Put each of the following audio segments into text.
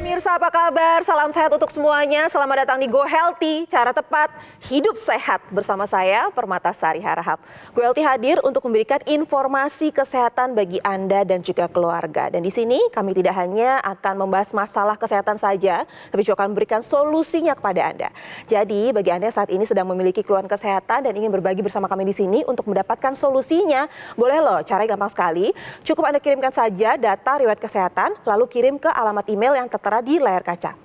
Pemirsa apa kabar? Salam sehat untuk semuanya. Selamat datang di Go Healthy, cara tepat hidup sehat. Bersama saya Permata Sari Harahap. Go Healthy hadir untuk memberikan informasi kesehatan bagi Anda dan juga keluarga. Dan di sini kami tidak hanya akan membahas masalah kesehatan saja, tapi juga akan memberikan solusinya kepada Anda. Jadi bagi Anda yang saat ini sedang memiliki keluhan kesehatan dan ingin berbagi bersama kami di sini untuk mendapatkan solusinya, boleh loh, caranya gampang sekali. Cukup Anda kirimkan saja data riwayat kesehatan, lalu kirim ke alamat email yang tertera di layar kaca.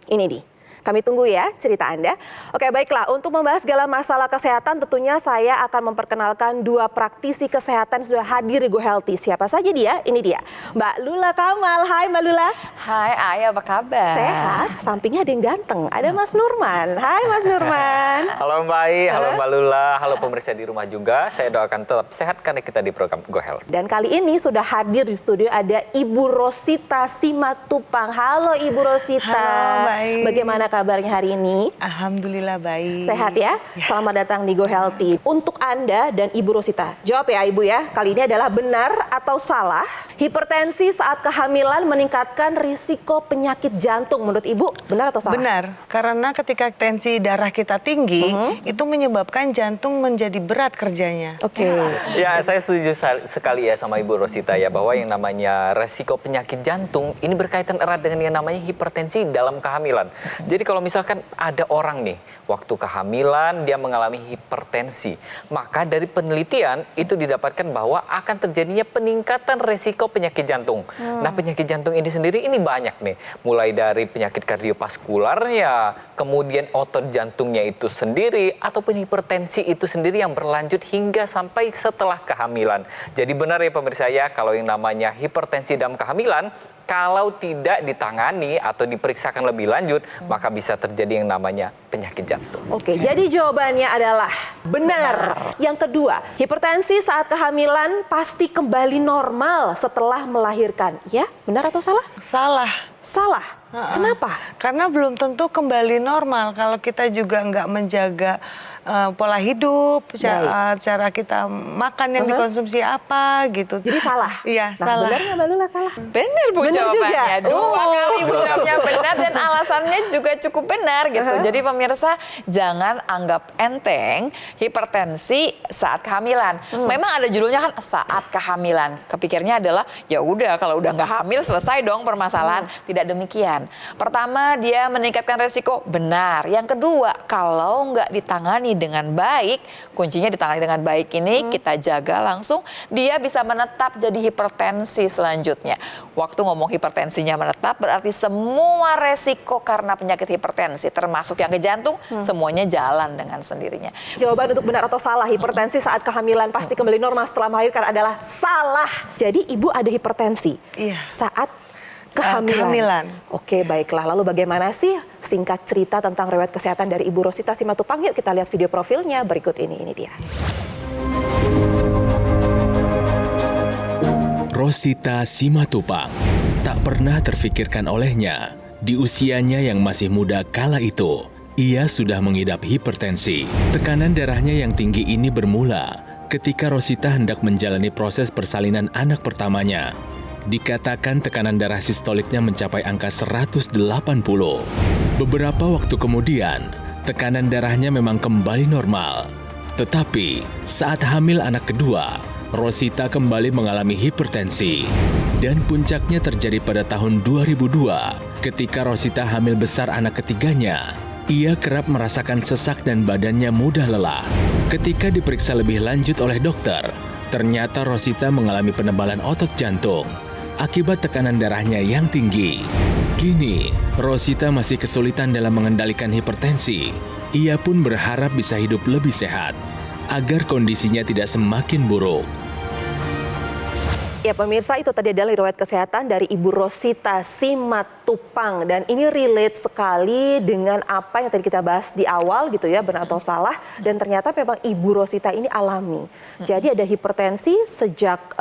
Ini nih. Kami tunggu ya cerita Anda. Oke, baiklah, untuk membahas segala masalah kesehatan tentunya saya akan memperkenalkan dua praktisi kesehatan yang sudah hadir di Go Healthy. Siapa saja dia? Ini dia, Mbak Lula Kamal. Hai Mbak Lula. Hai Ayah, apa kabar? Sehat, sampingnya ada yang ganteng. Ada Mas Nurman. Hai Mas Nurman. Halo Mbak Ai, halo Mbak Lula, halo pemirsa di rumah juga. Saya doakan tetap sehat karena kita di program Go Health. Dan kali ini sudah hadir di studio ada Ibu Rosita Simatupang. Halo Ibu Rosita. Halo Mbak Ai. Bagaimana kabarnya hari ini? Alhamdulillah baik. Sehat ya? Selamat datang di Go Healthy. Untuk Anda dan Ibu Rosita, jawab ya Ibu ya. Kali ini adalah benar atau salah, hipertensi saat kehamilan meningkatkan risiko penyakit jantung. Menurut Ibu, benar atau salah? Benar, karena ketika tensi darah kita tinggi, itu menyebabkan jantung menjadi berat kerjanya. Oke. Ya, saya setuju sekali ya sama Ibu Rosita ya, bahwa yang namanya resiko penyakit jantung ini berkaitan erat dengan yang namanya hipertensi dalam kehamilan. Jadi kalau misalkan ada orang nih, waktu kehamilan dia mengalami hipertensi, maka dari penelitian itu didapatkan bahwa akan terjadinya peningkatan resiko penyakit jantung. Nah, penyakit jantung ini sendiri ini banyak nih, mulai dari penyakit kardiovaskularnya, kemudian otot jantungnya itu sendiri, ataupun hipertensi itu sendiri yang berlanjut hingga sampai setelah kehamilan. Jadi benar ya pemirsa ya, kalau yang namanya hipertensi dalam kehamilan, kalau tidak ditangani atau diperiksakan lebih lanjut, maka bisa terjadi yang namanya penyakit jantung. Oke, jadi jawabannya adalah benar. Yang kedua, hipertensi saat kehamilan pasti kembali normal setelah melahirkan. Ya, benar atau salah? Salah. Salah. Kenapa? Karena belum tentu kembali normal kalau kita juga nggak menjaga pola hidup, cara kita makan yang dikonsumsi apa gitu. Jadi salah? Iya, Nah, salah. benar nggak Mbak Lula salah? Benar Bu Benar jawabannya. juga. Dua kali Bu jawabnya benar dan alasannya juga cukup benar gitu. Jadi pemirsa jangan anggap enteng hipertensi saat kehamilan. Memang ada judulnya kan saat kehamilan. Kepikirnya adalah ya udah kalau udah nggak hamil selesai dong permasalahan. Tidak demikian. Pertama, dia meningkatkan resiko, benar. Yang kedua, kalau nggak ditangani dengan baik, kuncinya ditangani dengan baik ini kita jaga langsung, dia bisa menetap jadi hipertensi selanjutnya. Waktu ngomong hipertensinya menetap berarti semua resiko karena penyakit hipertensi termasuk yang ke jantung semuanya jalan dengan sendirinya. Jawaban untuk benar atau salah hipertensi saat kehamilan pasti kembali normal setelah melahirkan adalah salah. Jadi Ibu ada hipertensi saat kehamilan. Oke, baiklah. Lalu bagaimana sih singkat cerita tentang riwayat kesehatan dari Ibu Rosita Simatupang? Yuk kita lihat video profilnya berikut ini. Ini dia. Rosita Simatupang tak pernah terfikirkan olehnya di usianya yang masih muda kala itu. Ia sudah mengidap hipertensi. Tekanan darahnya yang tinggi ini bermula ketika Rosita hendak menjalani proses persalinan anak pertamanya. Dikatakan tekanan darah sistoliknya mencapai angka 180. Beberapa waktu kemudian, tekanan darahnya memang kembali normal. Tetapi, saat hamil anak kedua, Rosita kembali mengalami hipertensi. Dan puncaknya terjadi pada tahun 2002, ketika Rosita hamil besar anak ketiganya. Ia kerap merasakan sesak dan badannya mudah lelah. Ketika diperiksa lebih lanjut oleh dokter, ternyata Rosita mengalami penebalan otot jantung akibat tekanan darahnya yang tinggi. Kini, Rosita masih kesulitan dalam mengendalikan hipertensi. Ia pun berharap bisa hidup lebih sehat, agar kondisinya tidak semakin buruk. Ya pemirsa, itu tadi adalah riwayat kesehatan dari Ibu Rosita Simatupang. Dan ini relate sekali dengan apa yang tadi kita bahas di awal gitu ya, benar atau salah. Dan ternyata memang Ibu Rosita ini alami. Jadi ada hipertensi sejak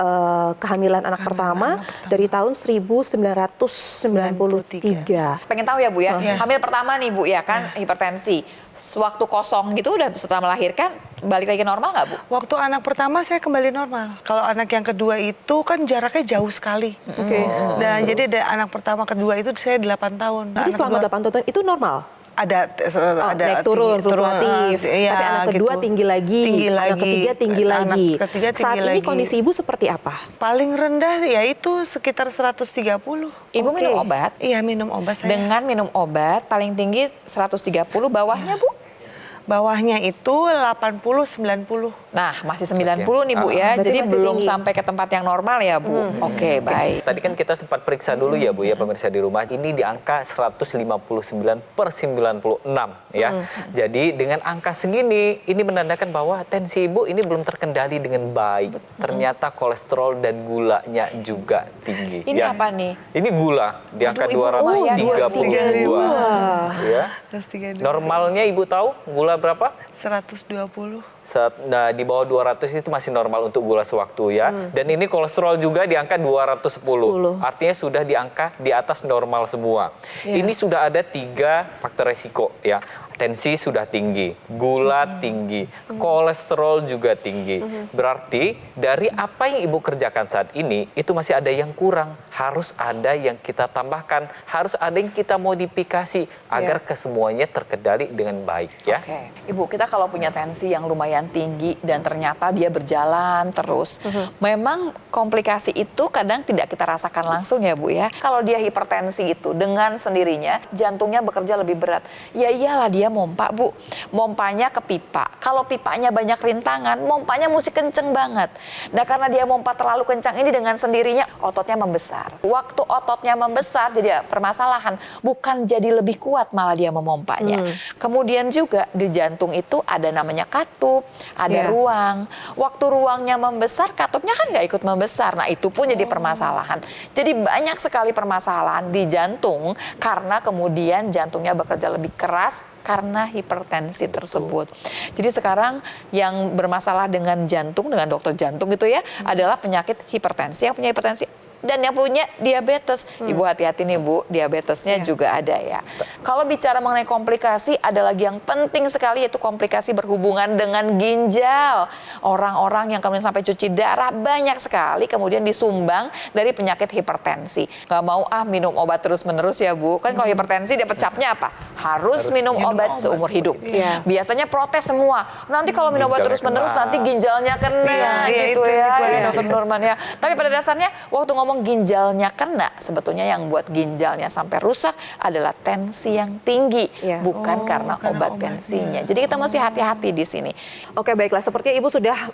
kehamilan anak pertama dari tahun 1993. Pengen tahu ya Bu ya, hamil pertama nih Bu ya kan hipertensi. Waktu kosong gitu udah setelah melahirkan balik lagi normal nggak, Bu? Waktu anak pertama saya kembali normal. Kalau anak yang kedua itu kan jaraknya jauh sekali. Oke. Dan jadi dari anak pertama kedua itu saya 8 tahun. Jadi Anak selama kedua 8 tahun itu normal? ada Naik turun, fluktuatif. iya, Tapi anak kedua gitu. tinggi lagi, anak ketiga tinggi Anak lagi. ketiga tinggi Saat ini lagi. kondisi ibu seperti apa? Paling rendah ya itu sekitar 130. Ibu Oke. minum obat? Iya, minum obat saya. Dengan minum obat paling tinggi 130, bawahnya Bu? Bawahnya itu 80-90. Nah, masih 90 nih Bu ya. Berarti Jadi masih belum tinggi. sampai ke tempat yang normal ya Bu. Oke, baik. Tadi kan kita sempat periksa dulu ya Bu ya pemirsa di rumah. Ini di angka 159/96 ya. Jadi dengan angka segini ini menandakan bahwa tensi Ibu ini belum terkendali dengan baik. Ternyata kolesterol dan gulanya juga tinggi. Ini ya. apa nih? Ini gula di angka Ibu, 232. Ya. 132. Normalnya Ibu tahu gula berapa? 120. Nah, di bawah 200 itu masih normal untuk gula sewaktu ya. Dan ini kolesterol juga di angka 210. Artinya sudah di angka di atas normal semua. Ini sudah ada 3 faktor resiko ya. Tensi sudah tinggi, gula tinggi, kolesterol juga tinggi. Berarti dari apa yang Ibu kerjakan saat ini itu masih ada yang kurang. Harus ada yang kita tambahkan, harus ada yang kita modifikasi agar kesemuanya terkendali dengan baik ya. Oke, Ibu, kita kalau punya tensi yang lumayan tinggi dan ternyata dia berjalan terus, memang komplikasi itu kadang tidak kita rasakan langsung ya Bu ya. Kalau dia hipertensi itu dengan sendirinya jantungnya bekerja lebih berat. Ya iyalah dia mompa Bu, mompanya ke pipa. Kalau pipanya banyak rintangan, mompanya mesti kenceng banget. Nah karena dia mompa terlalu kencang ini dengan sendirinya ototnya membesar. Waktu ototnya membesar jadi permasalahan, bukan jadi lebih kuat malah dia memompanya. Kemudian juga di jantung itu ada namanya katup, ada ruang. Waktu ruangnya membesar, katupnya kan nggak ikut membesar. Nah itu pun jadi permasalahan. Jadi banyak sekali permasalahan di jantung karena kemudian jantungnya bekerja lebih keras karena hipertensi tersebut. Jadi sekarang yang bermasalah dengan jantung, dengan dokter jantung gitu ya, adalah penyakit hipertensi. Yang punya hipertensi dan yang punya diabetes. Ibu hati-hati nih Bu, diabetesnya juga ada ya. Kalau bicara mengenai komplikasi, ada lagi yang penting sekali yaitu komplikasi berhubungan dengan ginjal. Orang-orang yang kemudian sampai cuci darah banyak sekali kemudian disumbang dari penyakit hipertensi. Gak mau minum obat terus-menerus ya Bu. Kan kalau hipertensi dapat capnya apa? Harus minum obat seumur hidup. Biasanya protes semua. Nanti kalau minum obat Ginjalnya terus-menerus kena. nanti ginjalnya kena gitu itu ya. yang Dokter Nurman ya. Tapi pada dasarnya waktu ngomong ginjalnya kena, sebetulnya yang buat ginjalnya sampai rusak adalah tensi yang tinggi, bukan karena obat tensinya. Jadi kita mesti hati-hati di sini. Oke, baiklah. Sepertinya Ibu sudah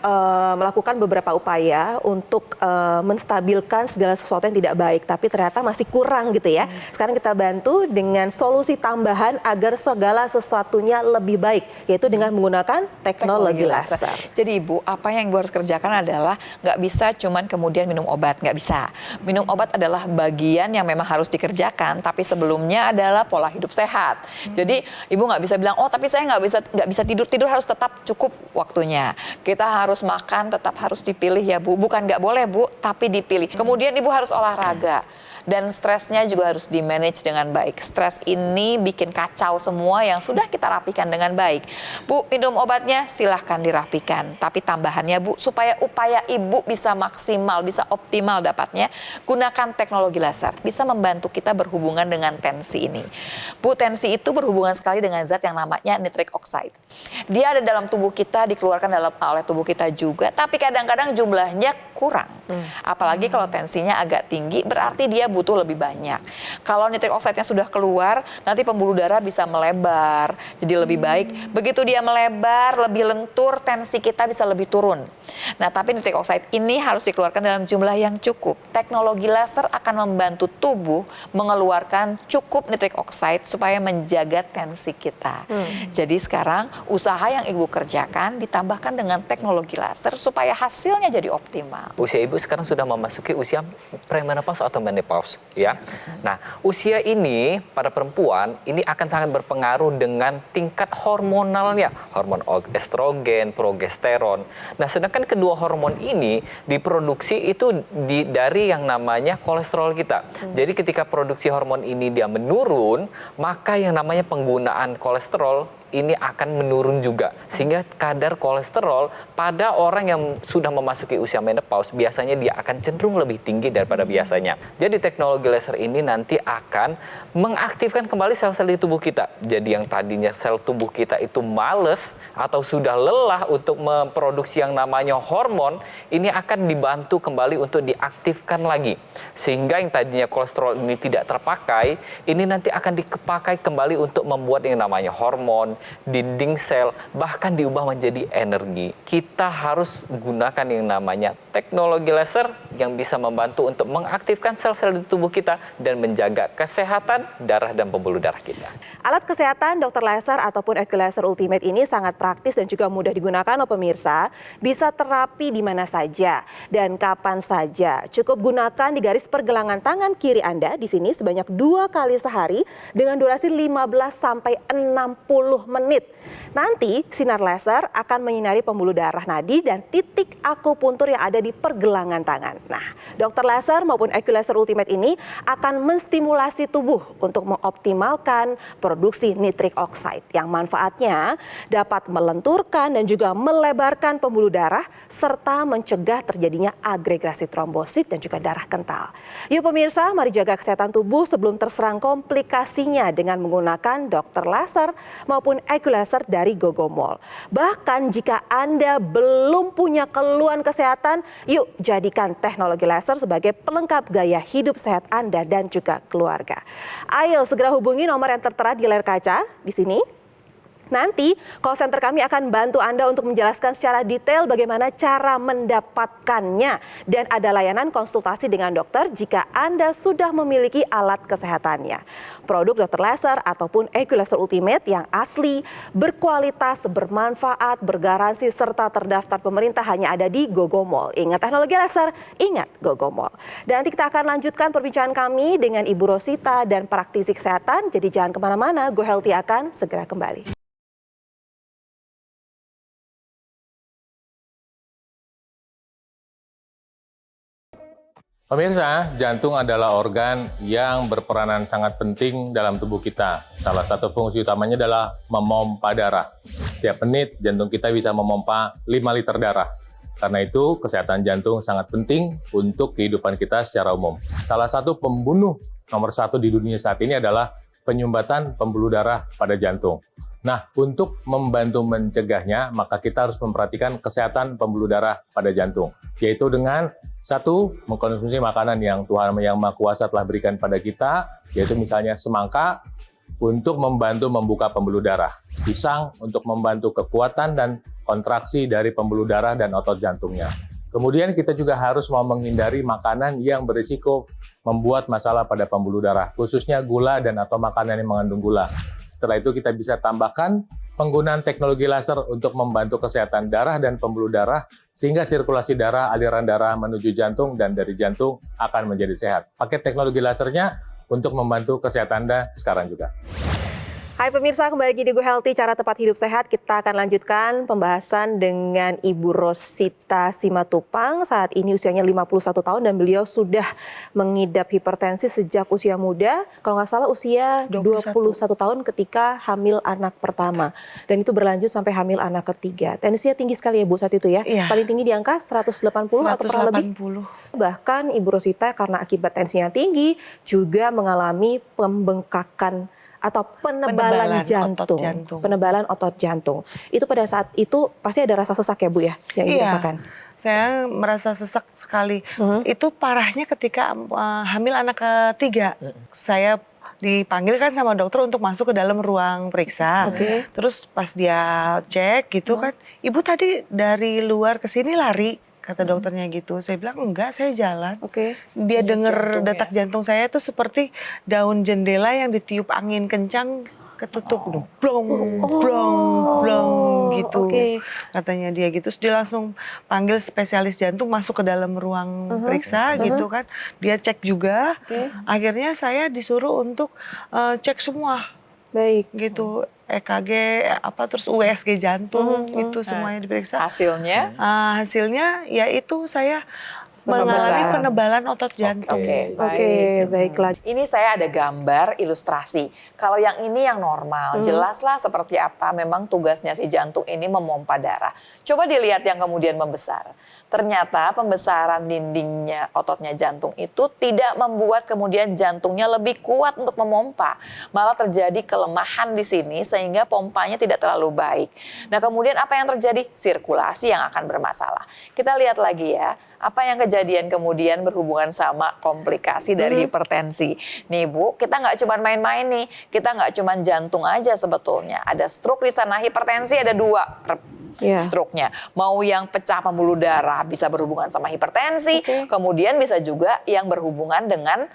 melakukan beberapa upaya untuk menstabilkan segala sesuatu yang tidak baik, tapi ternyata masih kurang gitu ya. Sekarang kita bantu dengan solusi tambahan agar segala sesuatunya lebih baik, yaitu dengan menggunakan teknologi laser. Jadi Ibu, apa yang Ibu harus kerjakan adalah nggak bisa cuman kemudian minum obat, nggak bisa. Minum obat adalah bagian yang memang harus dikerjakan, tapi sebelumnya adalah pola hidup sehat. Jadi Ibu nggak bisa bilang, oh tapi saya nggak bisa tidur harus tetap cukup waktunya. Kita harus makan tetap harus dipilih ya Bu, bukan nggak boleh Bu, tapi dipilih. Kemudian Ibu harus olahraga. Dan stresnya juga harus di-manage dengan baik. Stres ini bikin kacau semua yang sudah kita rapikan dengan baik. Bu, minum obatnya silahkan dirapikan. Tapi tambahannya Bu, supaya upaya Ibu bisa maksimal, bisa optimal dapatnya, gunakan teknologi laser. Bisa membantu kita berhubungan dengan tensi ini. Bu, tensi itu berhubungan sekali dengan zat yang namanya nitric oxide. Dia ada dalam tubuh kita, dikeluarkan oleh tubuh kita juga, tapi kadang-kadang jumlahnya kurang. Apalagi kalau tensinya agak tinggi, berarti dia butuh lebih banyak. Kalau nitric oxide-nya sudah keluar, nanti pembuluh darah bisa melebar, jadi lebih baik. Begitu dia melebar, lebih lentur, tensi kita bisa lebih turun. Nah, tapi nitric oxide ini harus dikeluarkan dalam jumlah yang cukup. Teknologi laser akan membantu tubuh mengeluarkan cukup nitric oxide supaya menjaga tensi kita. Jadi sekarang usaha yang Ibu kerjakan ditambahkan dengan teknologi laser supaya hasilnya jadi optimal. Usia Ibu sekarang sudah memasuki usia premenopause atau menopause ya. Nah, usia ini pada perempuan ini akan sangat berpengaruh dengan tingkat hormonalnya, hormon estrogen, progesteron. Nah, sedangkan kedua hormon ini diproduksi itu dari yang namanya kolesterol kita. Jadi ketika produksi hormon ini dia menurun, maka yang namanya penggunaan kolesterol ini akan menurun juga. Sehingga kadar kolesterol pada orang yang sudah memasuki usia menopause biasanya dia akan cenderung lebih tinggi daripada biasanya. Jadi teknologi laser ini nanti akan mengaktifkan kembali sel-sel di tubuh kita. Jadi yang tadinya sel tubuh kita itu males atau sudah lelah untuk memproduksi yang namanya hormon, ini akan dibantu kembali untuk diaktifkan lagi. Sehingga yang tadinya kolesterol ini tidak terpakai, ini nanti akan dipakai kembali untuk membuat yang namanya hormon, dinding sel, bahkan diubah menjadi energi. Kita harus gunakan yang namanya teknologi laser yang bisa membantu untuk mengaktifkan sel-sel di tubuh kita dan menjaga kesehatan darah dan pembuluh darah kita. Alat kesehatan Dr. Laser ataupun Equilaser Ultimate ini sangat praktis dan juga mudah digunakan loh pemirsa. Bisa terapi di mana saja dan kapan saja. Cukup gunakan di garis pergelangan tangan kiri Anda di sini sebanyak 2 kali sehari dengan durasi 15 sampai 60 menit. Nanti sinar laser akan menyinari pembuluh darah nadi dan titik akupuntur yang ada di pergelangan tangan. Nah, Dr. Laser maupun Equilaser Ultimate ini akan menstimulasi tubuh untuk mengoptimalkan produksi nitric oxide yang manfaatnya dapat melenturkan dan juga melebarkan pembuluh darah serta mencegah terjadinya agregasi trombosit dan juga darah kental. Yuk pemirsa, mari jaga kesehatan tubuh sebelum terserang komplikasinya dengan menggunakan Dr. Laser maupun Equilaser dari Gogomol. Bahkan jika Anda belum punya keluhan kesehatan, yuk jadikan teknologi laser sebagai pelengkap gaya hidup sehat Anda dan juga keluarga. Ayo segera hubungi nomor yang tertera di layar kaca di sini. Nanti call center kami akan bantu Anda untuk menjelaskan secara detail bagaimana cara mendapatkannya. Dan ada layanan konsultasi dengan dokter jika Anda sudah memiliki alat kesehatannya. Produk Dr. Laser ataupun Equilaser Ultimate yang asli, berkualitas, bermanfaat, bergaransi, serta terdaftar pemerintah hanya ada di Gogomol. Ingat teknologi laser, ingat Gogomol. Dan nanti kita akan lanjutkan perbincangan kami dengan Ibu Rosita dan praktisi kesehatan. Jadi jangan kemana-mana, Go Healthy akan segera kembali. Pemirsa, jantung adalah organ yang berperanan sangat penting dalam tubuh kita. Salah satu fungsi utamanya adalah memompa darah. Tiap menit, jantung kita bisa memompa 5 liter darah. Karena itu, kesehatan jantung sangat penting untuk kehidupan kita secara umum. Salah satu pembunuh nomor 1 di dunia saat ini adalah penyumbatan pembuluh darah pada jantung. Nah, untuk membantu mencegahnya, maka kita harus memperhatikan kesehatan pembuluh darah pada jantung. Yaitu dengan 1, mengkonsumsi makanan yang Tuhan Yang Maha Kuasa telah berikan pada kita, yaitu misalnya semangka untuk membantu membuka pembuluh darah, pisang untuk membantu kekuatan dan kontraksi dari pembuluh darah dan otot jantungnya. Kemudian kita juga harus mau menghindari makanan yang berisiko membuat masalah pada pembuluh darah, khususnya gula dan atau makanan yang mengandung gula. Setelah itu kita bisa tambahkan penggunaan teknologi laser untuk membantu kesehatan darah dan pembuluh darah sehingga sirkulasi darah, aliran darah menuju jantung dan dari jantung akan menjadi sehat. Pakai teknologi lasernya untuk membantu kesehatan Anda sekarang juga. Hai pemirsa, kembali lagi di Go Healthy, cara tepat hidup sehat. Kita akan lanjutkan pembahasan dengan Ibu Rosita Simatupang. Saat ini usianya 51 tahun dan beliau sudah mengidap hipertensi sejak usia muda. Kalau nggak salah usia 21 tahun ketika hamil anak pertama. Dan itu berlanjut sampai hamil anak ketiga. Tensinya tinggi sekali ya Bu saat itu ya? Iya. Paling tinggi di angka 180 atau pernah lebih? 180. Bahkan Ibu Rosita karena akibat tensinya tinggi juga mengalami pembengkakan atau penebalan jantung. Penebalan otot jantung. Itu pada saat itu pasti ada rasa sesak ya Bu ya yang Ibu rasakan? Saya merasa sesak sekali. Itu parahnya ketika hamil anak ketiga. Saya dipanggil kan sama dokter untuk masuk ke dalam ruang periksa. Terus pas dia cek gitu kan, Ibu tadi dari luar ke sini lari. Kata dokternya gitu, saya bilang enggak, saya jalan. Dia dengar detak jantung saya itu seperti daun jendela yang ditiup angin kencang ketutup, blong, blong, blong gitu. Katanya dia gitu, terus dia langsung panggil spesialis jantung masuk ke dalam ruang periksa gitu kan. Dia cek juga, akhirnya saya disuruh untuk cek semua. Baik. Gitu, EKG, terus USG jantung, itu semuanya diperiksa. Hasilnya? Hasilnya ya itu saya mengalami penebalan otot jantung. Oke, Oke, baiklah. Ini saya ada gambar ilustrasi. Kalau yang ini yang normal, jelaslah seperti apa memang tugasnya si jantung ini memompa darah. Coba dilihat yang kemudian membesar. Ternyata pembesaran dindingnya ototnya jantung itu tidak membuat kemudian jantungnya lebih kuat untuk memompa. Malah terjadi kelemahan di sini sehingga pompanya tidak terlalu baik. Nah, kemudian apa yang terjadi? Sirkulasi yang akan bermasalah. Kita lihat lagi ya, apa yang kejadian kemudian berhubungan sama komplikasi dari hipertensi. Nih Bu, kita nggak cuma main-main nih, kita nggak cuma jantung aja sebetulnya. Ada stroke di sana, hipertensi ada 2 stroke-nya. Mau yang pecah pembuluh darah bisa berhubungan sama hipertensi, kemudian bisa juga yang berhubungan dengan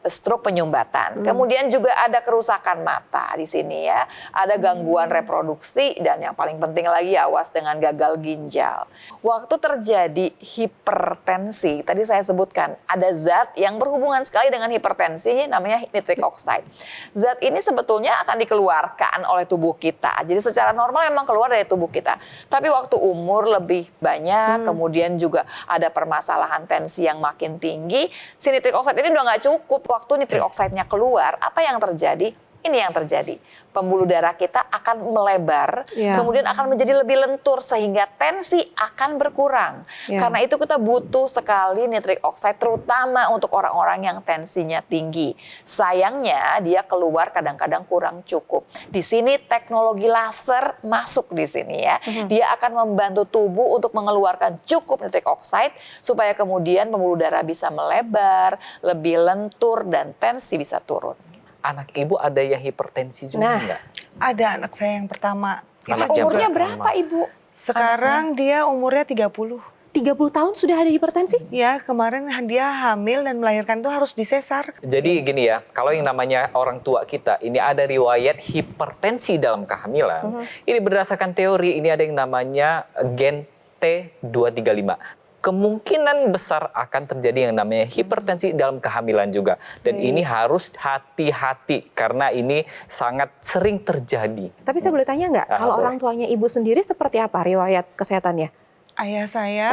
stroke penyumbatan. Kemudian juga ada kerusakan mata di sini ya. Ada gangguan reproduksi dan yang paling penting lagi awas dengan gagal ginjal. Waktu terjadi hipertensi, tadi saya sebutkan ada zat yang berhubungan sekali dengan hipertensi namanya nitric oxide. Zat ini sebetulnya akan dikeluarkan oleh tubuh kita. Jadi secara normal memang keluar dari tubuh kita. Tapi waktu umur lebih banyak, kemudian juga ada permasalahan tensi yang makin tinggi, si nitric oxide ini udah nggak cukup. Waktu nitric oxide-nya keluar, apa yang terjadi? Ini yang terjadi. Pembuluh darah kita akan melebar, kemudian akan menjadi lebih lentur sehingga tensi akan berkurang. Karena itu kita butuh sekali nitric oxide terutama untuk orang-orang yang tensinya tinggi. Sayangnya dia keluar kadang-kadang kurang cukup. Di sini teknologi laser masuk di sini ya. Dia akan membantu tubuh untuk mengeluarkan cukup nitric oxide supaya kemudian pembuluh darah bisa melebar, lebih lentur dan tensi bisa turun. Anak ibu ada yang hipertensi juga enggak? Ada anak saya yang pertama. Anaknya Umurnya berapa? berapa Ibu? Sekarang dia umurnya 30. 30 tahun sudah ada hipertensi? Ya, kemarin dia hamil dan melahirkan itu harus disesar. Jadi gini ya, kalau yang namanya orang tua kita, ini ada riwayat hipertensi dalam kehamilan. Ini berdasarkan teori, ini ada yang namanya gen T235. Kemungkinan besar akan terjadi yang namanya hipertensi dalam kehamilan juga. Dan ini harus hati-hati karena ini sangat sering terjadi. Tapi saya boleh tanya nggak, kalau boleh. orang tuanya ibu sendiri seperti apa riwayat kesehatannya? Ayah saya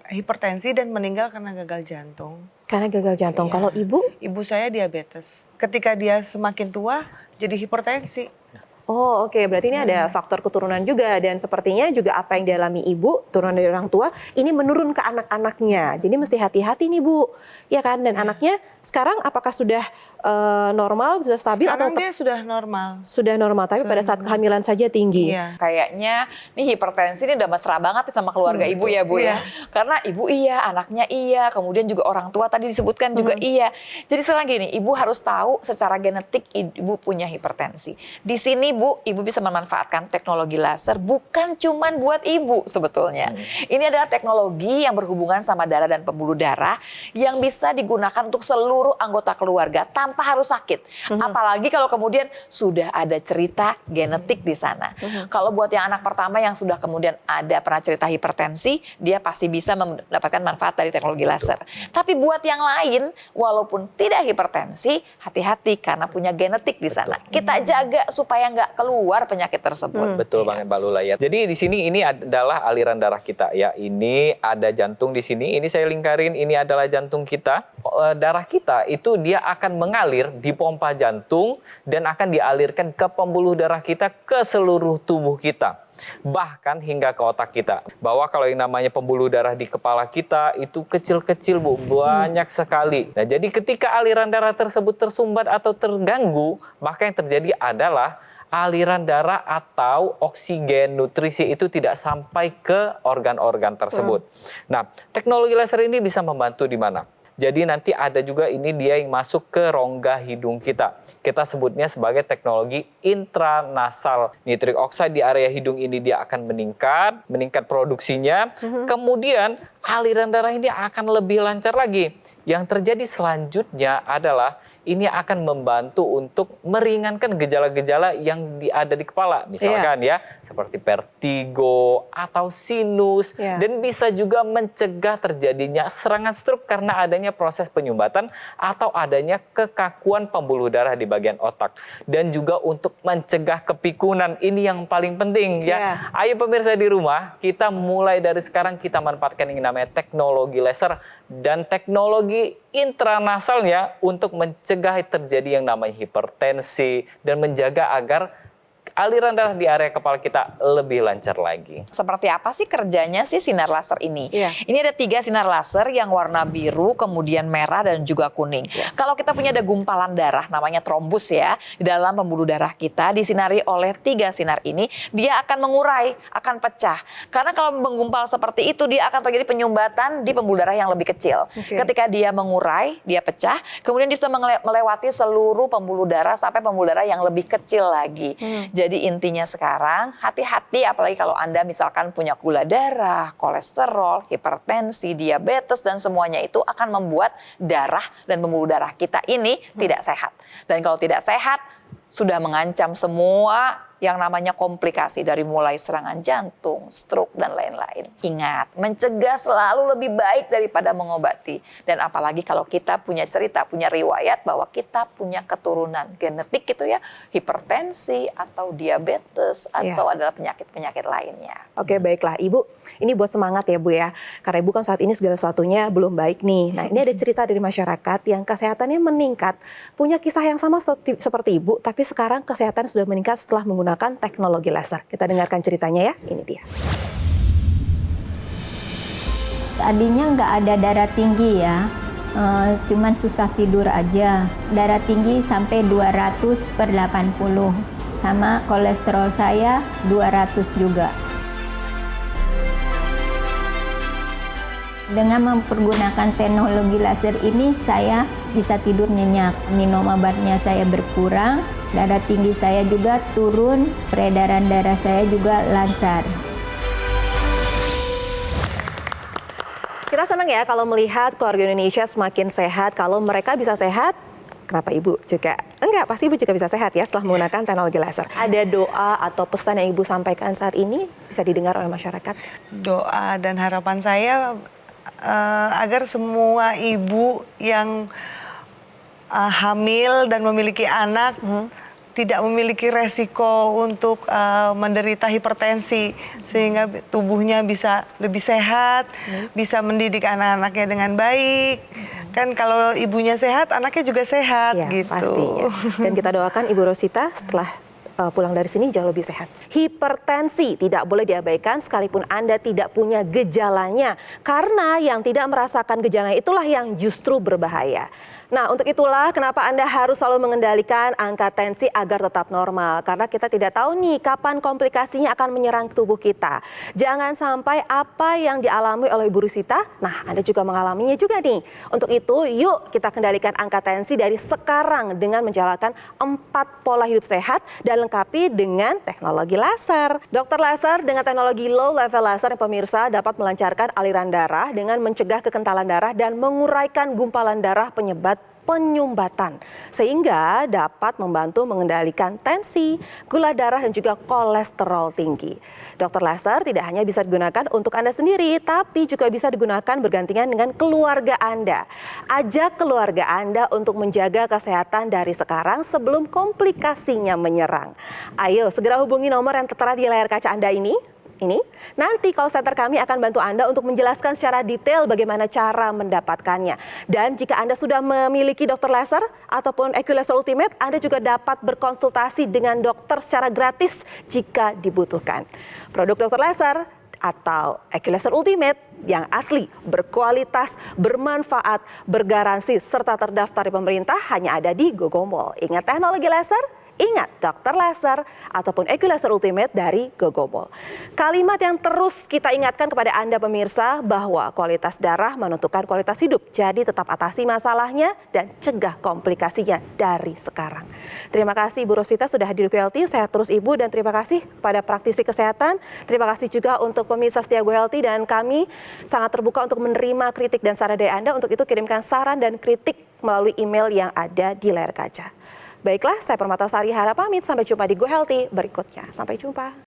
hipertensi dan meninggal karena gagal jantung. Karena gagal jantung. Kalau ibu? Ibu saya diabetes. Ketika dia semakin tua, jadi hipertensi. Oh oke, berarti ini ada faktor keturunan juga dan sepertinya juga apa yang dialami ibu, turunan dari orang tua, ini menurun ke anak-anaknya. Jadi mesti hati-hati nih Bu, ya kan? Dan anaknya sekarang apakah sudah normal, sudah stabil? Sekarang atau dia sudah normal. sudah normal, tapi pada saat kehamilan saja tinggi. Iya. Kayaknya nih hipertensi ini udah mesra banget nih sama keluarga Ibu ya Bu ya. Karena Ibu iya, anaknya iya, kemudian juga orang tua tadi disebutkan juga iya. Jadi sekarang gini, Ibu harus tahu secara genetik Ibu punya hipertensi. Di sini Bu, Ibu bisa memanfaatkan teknologi laser bukan cuman buat Ibu sebetulnya. Ini adalah teknologi yang berhubungan sama darah dan pembuluh darah yang bisa digunakan untuk seluruh anggota keluarga tanpa harus sakit. Apalagi kalau kemudian sudah ada cerita genetik di sana. Kalau buat yang anak pertama yang sudah kemudian ada pernah cerita hipertensi, dia pasti bisa mendapatkan manfaat dari teknologi laser. Tapi buat yang lain, walaupun tidak hipertensi, hati-hati karena punya genetik di sana. Kita jaga supaya nggak keluar penyakit tersebut. Betul banget Mbak Lula ya. Jadi di sini ini adalah aliran darah kita ya. Ini ada jantung di sini. Ini saya lingkarin. Ini adalah jantung kita. Darah kita itu dia akan mengalir di pompa jantung dan akan dialirkan ke pembuluh darah kita ke seluruh tubuh kita. Bahkan hingga ke otak kita. Bahwa kalau yang namanya pembuluh darah di kepala kita itu kecil-kecil Bu, banyak sekali. Nah, jadi ketika aliran darah tersebut tersumbat atau terganggu, maka yang terjadi adalah aliran darah atau oksigen nutrisi itu tidak sampai ke organ-organ tersebut. Nah, teknologi laser ini bisa membantu di mana? Jadi nanti ada juga ini dia yang masuk ke rongga hidung kita. Kita sebutnya sebagai teknologi intranasal. Nitric oxide di area hidung ini dia akan meningkat produksinya. Kemudian aliran darah ini akan lebih lancar lagi. Yang terjadi selanjutnya adalah ini akan membantu untuk meringankan gejala-gejala yang ada di kepala. Misalkan ya, seperti vertigo atau sinus. Dan bisa juga mencegah terjadinya serangan stroke karena adanya proses penyumbatan atau adanya kekakuan pembuluh darah di bagian otak. Dan juga untuk mencegah kepikunan, ini yang paling penting ya. Ayo pemirsa di rumah, kita mulai dari sekarang kita manfaatkan yang namanya teknologi laser dan teknologi intranasal ya untuk mencegah terjadi yang namanya hipertensi dan menjaga agar aliran darah di area kepala kita lebih lancar lagi. Seperti apa sih kerjanya sih sinar laser ini? Ini ada 3 sinar laser yang warna biru, kemudian merah dan juga kuning. Kalau kita punya ada gumpalan darah namanya trombus ya di dalam pembuluh darah kita disinari oleh 3 sinar ini, dia akan mengurai, akan pecah. Karena kalau menggumpal seperti itu dia akan terjadi penyumbatan di pembuluh darah yang lebih kecil. Ketika dia mengurai, dia pecah, kemudian bisa melewati seluruh pembuluh darah sampai pembuluh darah yang lebih kecil lagi. Jadi intinya sekarang hati-hati apalagi kalau Anda misalkan punya gula darah, kolesterol, hipertensi, diabetes dan semuanya itu akan membuat darah dan pembuluh darah kita ini tidak sehat. Dan kalau tidak sehat sudah mengancam semua yang namanya komplikasi dari mulai serangan jantung, stroke dan lain-lain. Ingat, mencegah selalu lebih baik daripada mengobati. Dan apalagi kalau kita punya cerita, punya riwayat bahwa kita punya keturunan genetik gitu ya, hipertensi atau diabetes atau adalah penyakit-penyakit lainnya. Oke, baiklah Ibu. Ini buat semangat ya Bu ya. Karena Ibu kan saat ini segala sesuatunya belum baik nih. Nah, ini ada cerita dari masyarakat yang kesehatannya meningkat, punya kisah yang sama seperti Ibu, tapi sekarang kesehatan sudah meningkat setelah menggunakan teknologi laser. Kita dengarkan ceritanya ya, ini dia. Tadinya nggak ada darah tinggi ya, cuman susah tidur aja. Darah tinggi sampai 200/80, sama kolesterol saya 200 juga. Dengan mempergunakan teknologi laser ini saya bisa tidur nyenyak, minum obatnya saya berkurang, darah tinggi saya juga turun, peredaran darah saya juga lancar. Kita senang ya kalau melihat keluarga Indonesia semakin sehat. Kalau mereka bisa sehat, kenapa Ibu juga? Enggak, pasti Ibu juga bisa sehat ya setelah menggunakan teknologi laser. Ada doa atau pesan yang Ibu sampaikan saat ini bisa didengar oleh masyarakat? Doa dan harapan saya agar semua ibu yang hamil dan memiliki anak tidak memiliki resiko untuk menderita hipertensi, sehingga tubuhnya bisa lebih sehat, bisa mendidik anak-anaknya dengan baik. Kan kalau ibunya sehat, anaknya juga sehat Ya, gitu. pasti ya. Dan kita doakan Ibu Rosita setelah pulang dari sini jauh lebih sehat. Hipertensi tidak boleh diabaikan sekalipun Anda tidak punya gejalanya. Karena yang tidak merasakan gejalanya itulah yang justru berbahaya. Nah, untuk itulah kenapa Anda harus selalu mengendalikan angka tensi agar tetap normal. Karena kita tidak tahu nih kapan komplikasinya akan menyerang tubuh kita. Jangan sampai apa yang dialami oleh Ibu Rosita, nah Anda juga mengalaminya juga nih. Untuk itu, yuk kita kendalikan angka tensi dari sekarang dengan menjalankan 4 pola hidup sehat dan lengkapi dengan teknologi laser. Dokter laser dengan teknologi low level laser yang pemirsa dapat melancarkan aliran darah dengan mencegah kekentalan darah dan menguraikan gumpalan darah penyebab penyumbatan sehingga dapat membantu mengendalikan tensi, gula darah dan juga kolesterol tinggi. Dokter laser tidak hanya bisa digunakan untuk Anda sendiri, tapi juga bisa digunakan bergantian dengan keluarga Anda. Ajak keluarga Anda untuk menjaga kesehatan dari sekarang sebelum komplikasinya menyerang. Ayo segera hubungi nomor yang tertera di layar kaca Anda ini. Nanti call center kami akan bantu Anda untuk menjelaskan secara detail bagaimana cara mendapatkannya. Dan jika Anda sudah memiliki dokter laser ataupun EquiLaser Ultimate, Anda juga dapat berkonsultasi dengan dokter secara gratis jika dibutuhkan. Produk dokter laser atau EquiLaser Ultimate yang asli, berkualitas, bermanfaat, bergaransi, serta terdaftar di pemerintah hanya ada di GoGo Mall. Ingat, teknologi laser Ingat, dokter laser ataupun Equilaser Ultimate dari Gogobol. Kalimat yang terus kita ingatkan kepada Anda pemirsa bahwa kualitas darah menentukan kualitas hidup. Jadi tetap atasi masalahnya dan cegah komplikasinya dari sekarang. Terima kasih Ibu Rosita sudah hadir di QLT. Sehat terus Ibu dan terima kasih kepada praktisi kesehatan. Terima kasih juga untuk pemirsa setia QLT dan kami sangat terbuka untuk menerima kritik dan saran dari Anda. Untuk itu kirimkan saran dan kritik melalui email yang ada di layar kaca. Baiklah, saya Permatasari Hara pamit. Sampai jumpa di Go Healthy berikutnya. Sampai jumpa.